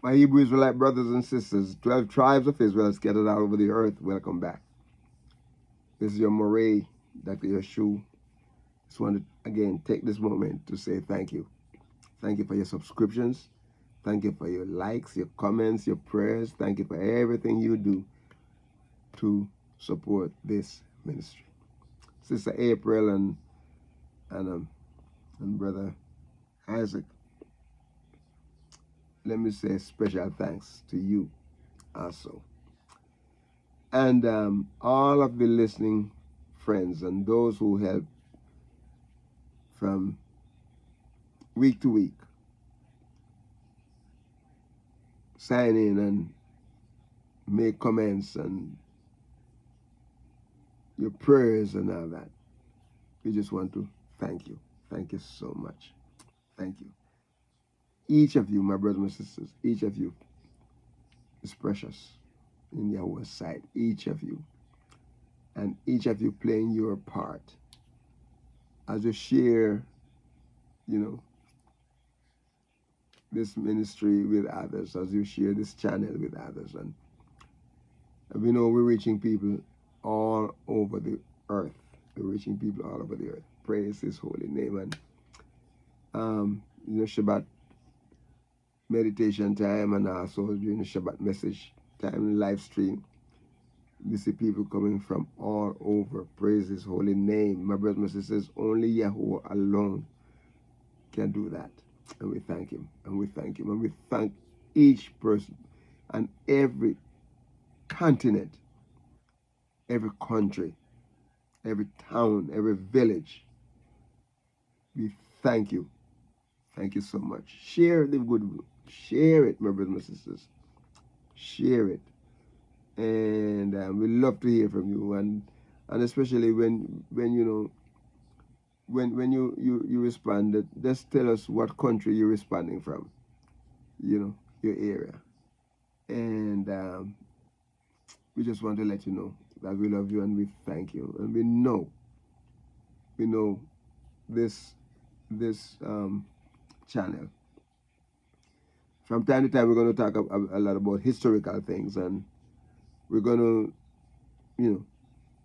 My Hebrew Israelite brothers and sisters, 12 tribes of Israel scattered all over the earth, welcome back. This is your Moray, Dr. Yeshua. Just want to, again, take this moment to say thank you. Thank you for your subscriptions. Thank you for your likes, your comments, your prayers. Thank you for everything you do to support this ministry. Sister April and Brother Isaac, let me say special thanks to you also. And all of the listening friends and those who help from week to week, sign in and make comments and your prayers and all that. We just want to thank you. Thank you so much. Thank you. Each of you, my brothers and sisters, each of you is precious in Yahweh's sight. Each of you. And each of you playing your part as you share, this ministry with others, as you share this channel with others. And we know we're reaching people all over the earth. We're reaching people all over the earth. Praise his holy name. And, Shabbat meditation time and also during the Shabbat message time live stream, we see people coming from all over. Praise his holy name. My brothers and sisters, only Yahweh alone can do that. And we thank him, and we thank him, and we thank each person and every continent, every country, every town, every village. We thank you. Thank you so much. Share the good. Share it, my brothers and sisters. Share it. And we love to hear from you. And especially when you respond, just tell us what country you're responding from. Your area. And we just want to let you know that we love you and we thank you. And we know this channel. From time to time, we're going to talk a lot about historical things, and we're going to,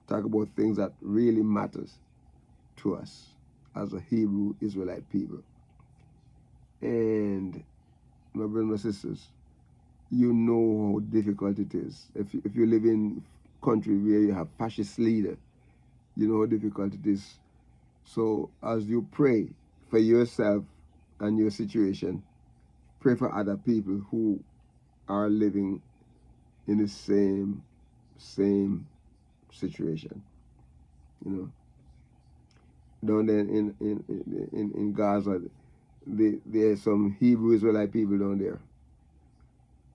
talk about things that really matters to us as a Hebrew Israelite people. And my brothers and sisters, you know how difficult it is. If you live in a country where you have fascist leader, you know how difficult it is. So as you pray for yourself and your situation, pray for other people who are living in the same situation. Down there in Gaza, there's some Hebrew Israelite people down there,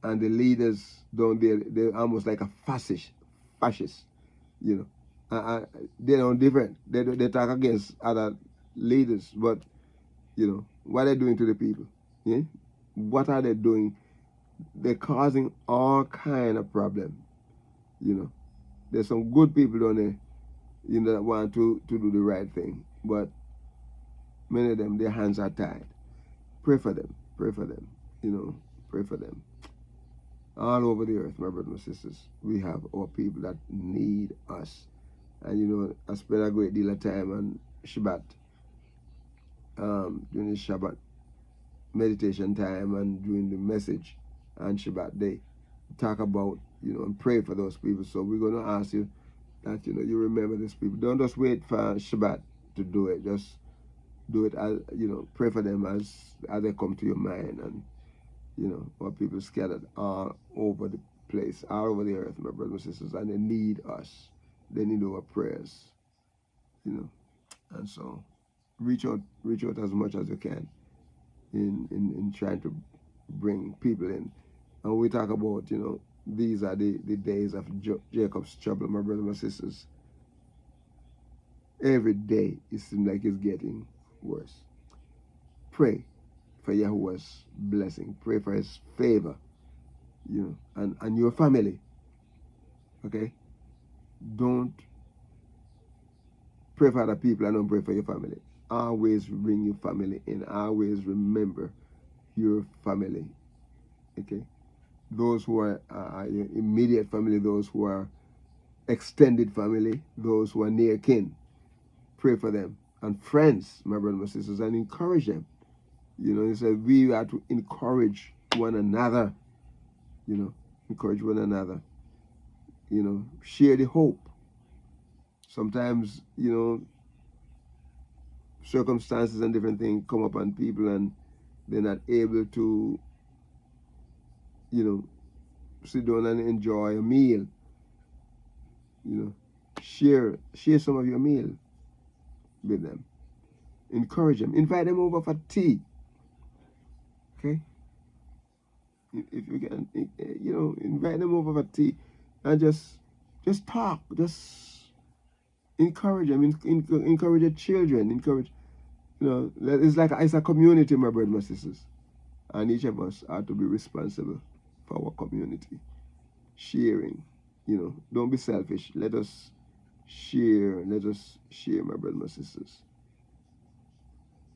and the leaders down there, they're almost like a fascist. They're no different. They talk against other leaders, but what are they doing to the people? Yeah? What are they doing? They're causing all kind of problem. There's some good people down there, that want to do the right thing, but many of them, their hands are tied. Pray for them. Pray for them. Pray for them. All over the earth, my brothers and sisters, we have our people that need us. And I spend a great deal of time on Shabbat, during the Shabbat meditation time and during the message on Shabbat day, talk about, and pray for those people. So we're going to ask you that, you remember these people. Don't just wait for Shabbat to do it. Just do it as, pray for them as they come to your mind. And, our people scattered all over the place, all over the earth, my brothers and sisters, and they need us. They need our prayers, And so reach out as much as you can in trying to bring people in. And we talk about, these are the days of Jacob's trouble, my brothers and sisters. Every day it seems like it's getting worse. Pray for Yahweh's blessing. Pray for his favor, and your family. Okay? Don't pray for other people and don't pray for your family. Always bring your family in. Always remember your family. Okay, those who are your immediate family, those who are extended family, those who are near kin. Pray for them. And friends, my brothers and sisters, and encourage them. You know, he said we have to encourage one another. You know, encourage one another. You know, share the hope. Sometimes, you know, circumstances and different things come upon people and they're not able to, you know, sit down and enjoy a meal. You know, share some of your meal with them. Encourage them. Invite them over for tea. Okay? If you can, you know, invite them over for tea and just talk. Just encourage them. Encourage your children. Encourage, you know, it's a community, my brothers, my sisters. And each of us are to be responsible for our community. Sharing, you know, don't be selfish. Let us share, my brothers, my sisters.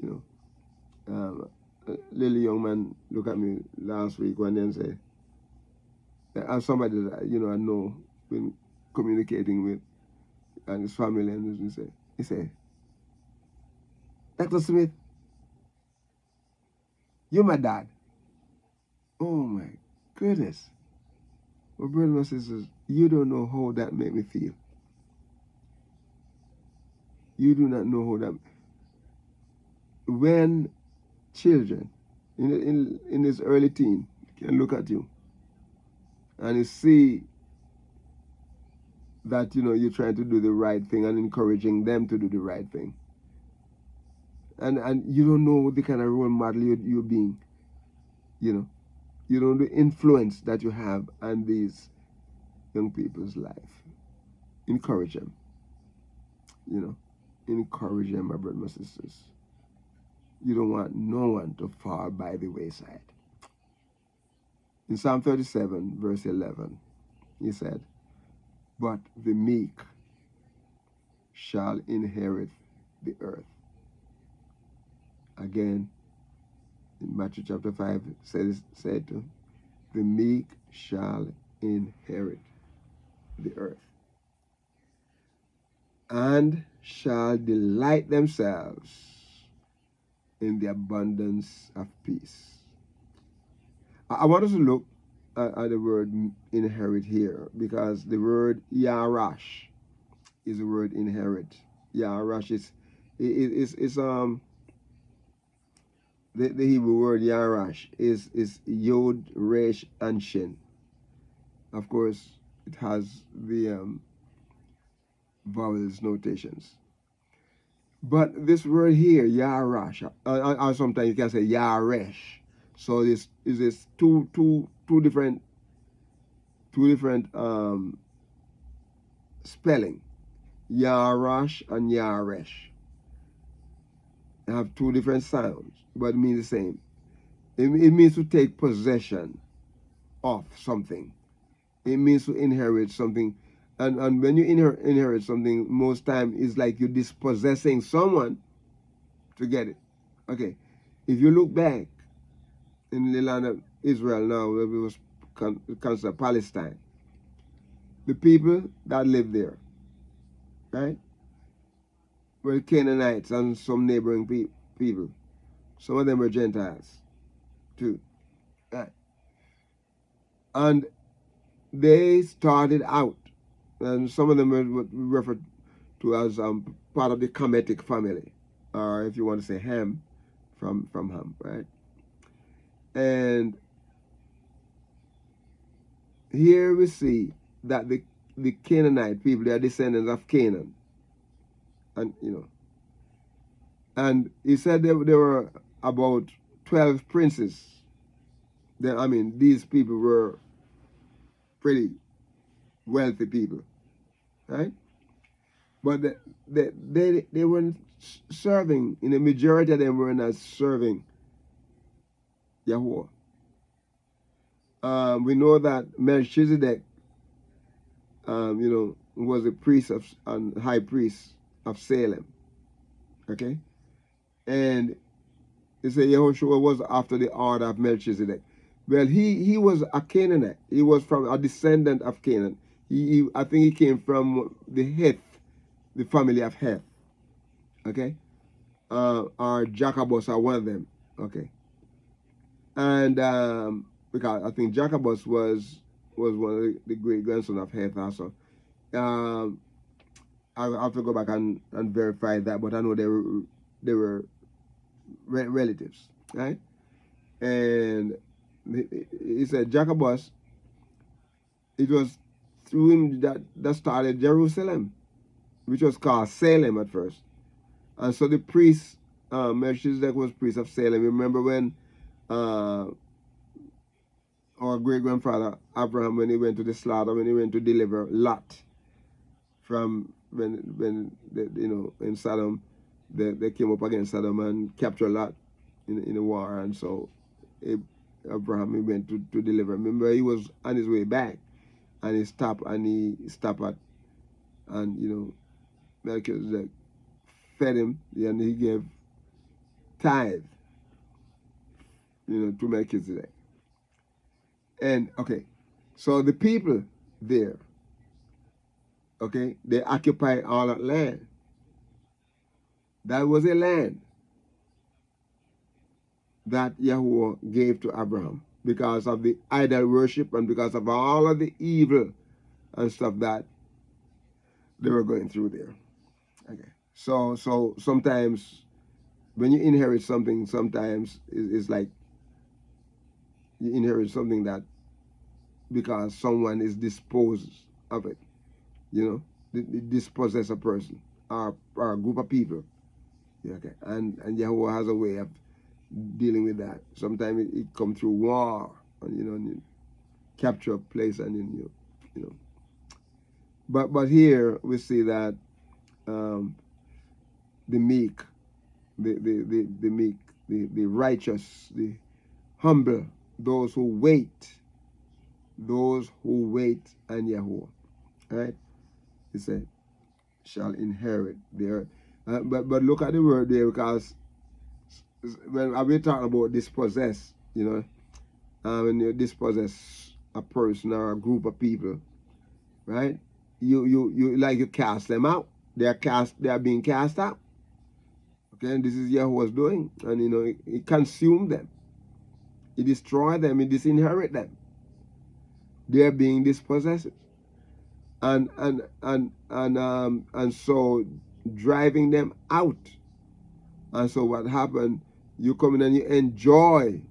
You know, a little young man look at me last week one day and say, as somebody that, you know, I know, been communicating with, and his family, and he said, Dr. Smith, you're my dad. Oh my goodness. Well, brothers and sisters, you don't know how that made me feel. You do not know how that. When children in his early teen can look at you and you see that, you know, you're trying to do the right thing and encouraging them to do the right thing, and you don't know the kind of role model you're being, you know, you don't know the influence that you have on these young people's life. Encourage them, you know, encourage them, my brothers and sisters. You don't want no one to fall by the wayside. In Psalm 37, verse 11, he said, but the meek shall inherit the earth. Again, in Matthew chapter 5, said to, the meek shall inherit the earth and shall delight themselves in the abundance of peace. I want us to look at the word inherit here, because the word yarash is the word inherit. Yarash is the Hebrew word yarash is yod, resh, and shin. Of course, it has the vowels notations. But this word here, yarash, or sometimes you can say yaresh. So this is two different spelling, yarash and yaresh. They have two different sounds, but mean the same. It means to take possession of something. It means to inherit something. And when you inherit something, most time it's like you're dispossessing someone to get it. Okay. If you look back in the land of Israel now, where it was considered Palestine, the people that lived there, right, were Canaanites and some neighboring people. Some of them were Gentiles too. Right. And they started out, and some of them were referred to as part of the Kemetic family, or if you want to say Ham, from Ham, right? And here we see that the Canaanite people, they are descendants of Canaan, and you know, and he said there were about 12 princes. I mean, these people were pretty wealthy people, right? But they weren't serving. In the majority of them were not serving Yahweh. We know that Melchizedek, you know, was a priest and high priest of Salem. Okay, and He said Yehoshua was after the order of Melchizedek. Well, he was a Canaanite. He was from a descendant of Canaan. I think he came from the Heth, the family of Heth. Okay? Or Jacobus are one of them. Okay? And because I think Jacobus was one of the great grandson of Heth also. I have to go back and verify that, but I know they were relatives, right? And he said Jacobus, it was through him that started Jerusalem, which was called Salem at first. And so the priest, Melchizedek was priest of Salem. Remember when our great-grandfather Abraham, when he went to the slaughter, when he went to deliver Lot from when in Sodom, they came up against Sodom and captured Lot in a war. And so Abraham, he went to deliver. Remember, he was on his way back, and he stopped at, and Melchizedek fed him, and he gave tithe, to Melchizedek. And okay, so the people there, okay, they occupy all that land. That was a land that Yahweh gave to Abraham because of the idol worship and because of all of the evil and stuff that they were going through there. Okay, so sometimes when you inherit something, sometimes it's like you inherit something that because someone is disposed of it, dispossess a person or a group of people. Yeah, okay, and Yahweh has a way of dealing with that. Sometimes it come through war, and and you capture a place, and then you. But here we see that the meek, the meek, the righteous, the humble, those who wait on Yahweh, right? He said, shall inherit the earth. But look at the word there, because when we're talking about dispossess, when you dispossess a person or a group of people, right? You cast them out. They are being cast out. Okay, and this is Yahweh's doing, and he consumed them, he destroyed them, he disinherit them. They are being dispossessed, and so driving them out. And so what happened? You come in and you enjoy,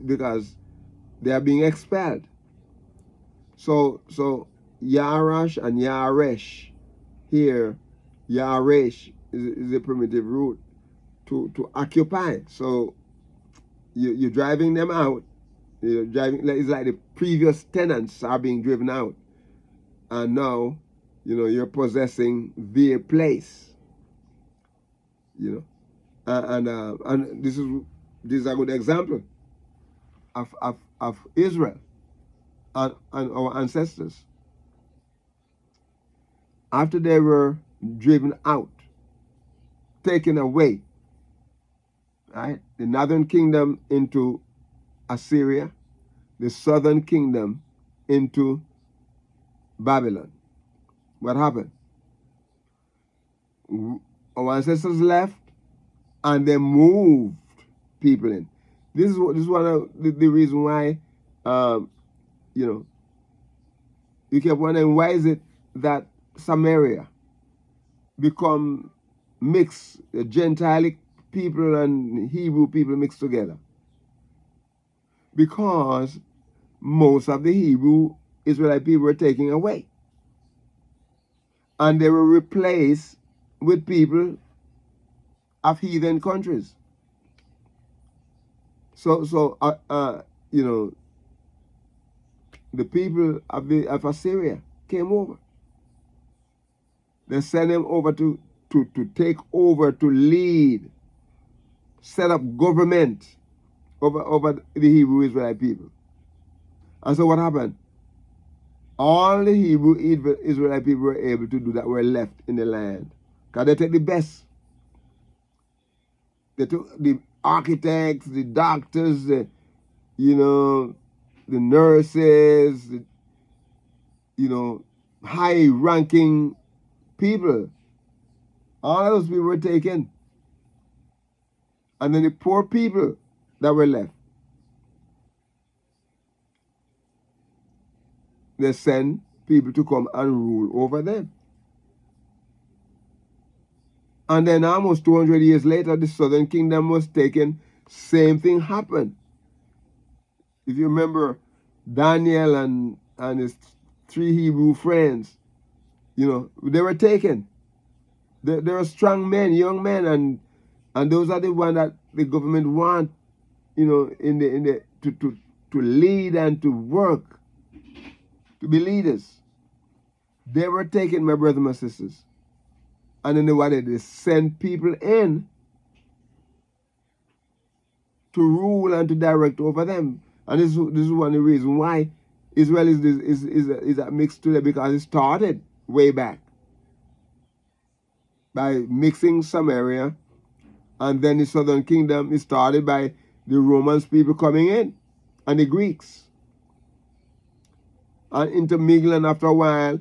because they are being expelled. So Yarash and Yaresh here, Yaresh is a primitive root to occupy. So you're driving them out. You're driving. It's like the previous tenants are being driven out, and now you're possessing their place. And this is a good example of Israel and our ancestors. After they were driven out, taken away, right? The northern kingdom into Assyria, the southern kingdom into Babylon. What happened? Our ancestors left, and they moved people in. This is one of the reason why, you kept wondering, why is it that Samaria become mixed, Gentile people and Hebrew people mixed together? Because most of the Hebrew Israelite people were taken away, and they were replaced with people of heathen countries. So the people of Assyria came over. They sent them over to take over, to lead, set up government over the Hebrew Israelite people. And so what happened? All the Hebrew Israelite people were able to do that, were left in the land, because they take the best. the architects, the doctors, you know, the nurses, you know, high-ranking people. All of those people were taken. And then the poor people that were left, they sent people to come and rule over them. And then almost 200 years later, the southern kingdom was taken. Same thing happened. If you remember Daniel and his 3 Hebrew friends, you know, they were taken. They were strong men, young men, and those are the ones that the government want, you know, to lead and to work, to be leaders. They were taken, my brothers and my sisters. And then they wanted to send people in to rule and to direct over them. And this is one of the reasons why Israel is that mixed today, because it started way back by mixing Samaria, and then the southern kingdom is started by the Romans people coming in and the Greeks. And intermingling after a while,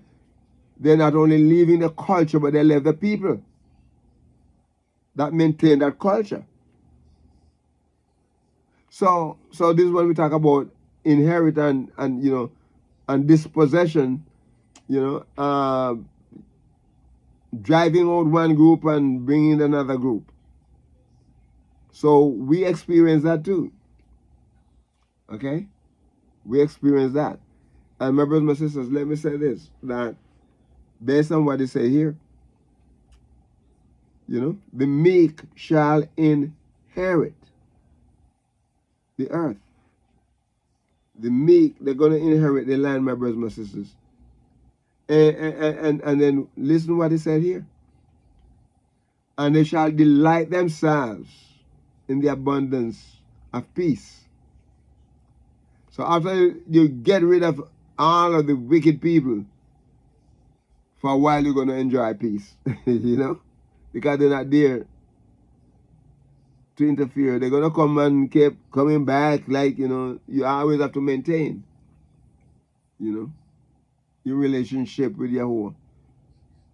they're not only leaving the culture, but they left the people that maintain that culture. So this is when we talk about inheritance and you know, and dispossession, you know, driving out one group and bringing in another group. So we experience that too. Okay? We experience that. And my brothers and my sisters, let me say this, that based on what they say here, you know, the meek shall inherit the earth. The meek, they're going to inherit the land, my brothers and my sisters. And then listen to what he said here. And they shall delight themselves in the abundance of peace. So after you get rid of all of the wicked people, for a while you're going to enjoy peace, you know, because they're not there to interfere. They're going to come and keep coming back, like, you know, you always have to maintain, you know, your relationship with Yahweh.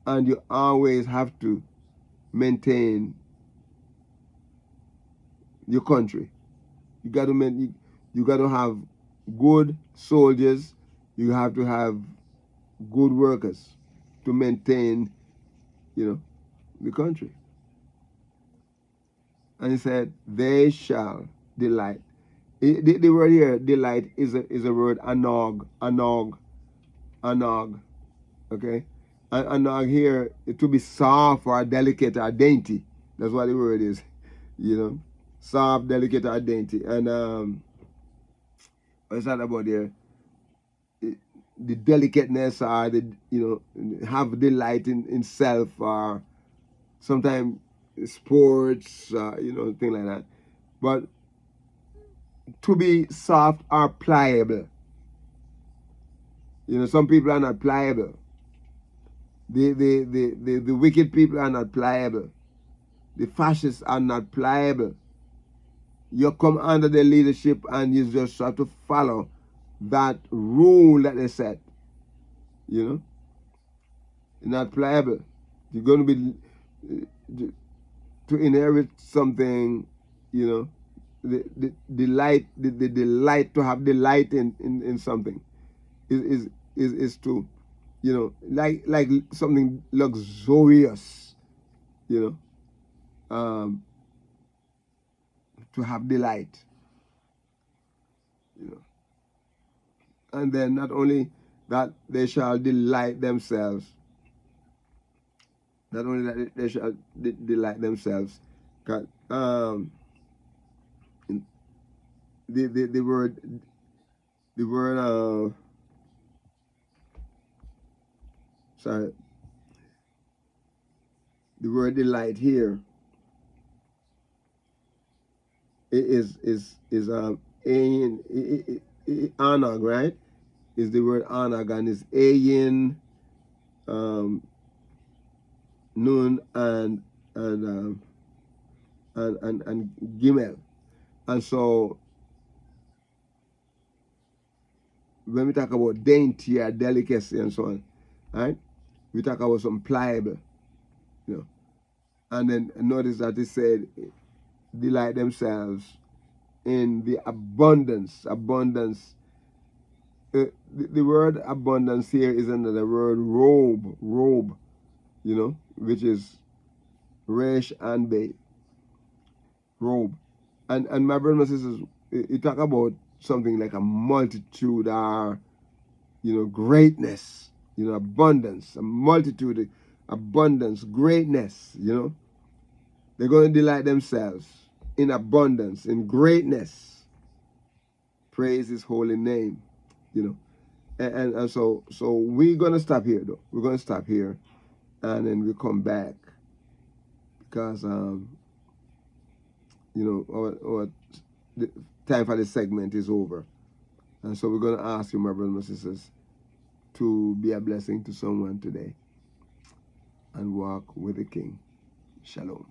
And you always have to maintain your country. You got to have good soldiers. You have to have good workers to maintain, you know, the country. And he said, they shall delight. The word here, delight, is a word, anog. Okay? Anog here, to be soft or delicate or dainty. That's what the word is. You know? Soft, delicate or dainty. And what's that about there? The delicateness, or the, you know, have delight in self, or sometimes sports, you know, thing like that. But to be soft or pliable. You know, some people are not pliable. The wicked people are not pliable. The fascists are not pliable. You come under their leadership and you just have to follow that rule that they set. You know? You're not pliable. You're going to be, to inherit something, you know, the delight to have delight in something is to, you know, like something luxurious, you know, to have delight, you know. And then not only that, they shall delight themselves. Not only that, they shall delight themselves. The word sorry, the word delight here is anag, right? Is the word anag, and it's ayin, nun, and and Gimel. And so when we talk about dainty or delicacy and so on, right? We talk about some pliable, you know. And then notice that it said, delight themselves in the abundance. Abundance. The word abundance here is another word, robe, you know, which is resh and bait, robe. And my brothers and sisters, it talk about something like a multitude or, you know, greatness, you know, abundance, a multitude, abundance, greatness, you know. They're going to delight themselves in abundance, in greatness. Praise his holy name, you know. And so we're going to stop here, though. We're going to stop here, and then we come back because, you know, the time for the segment is over. And so we're going to ask you, my brothers and sisters, to be a blessing to someone today and walk with the King. Shalom.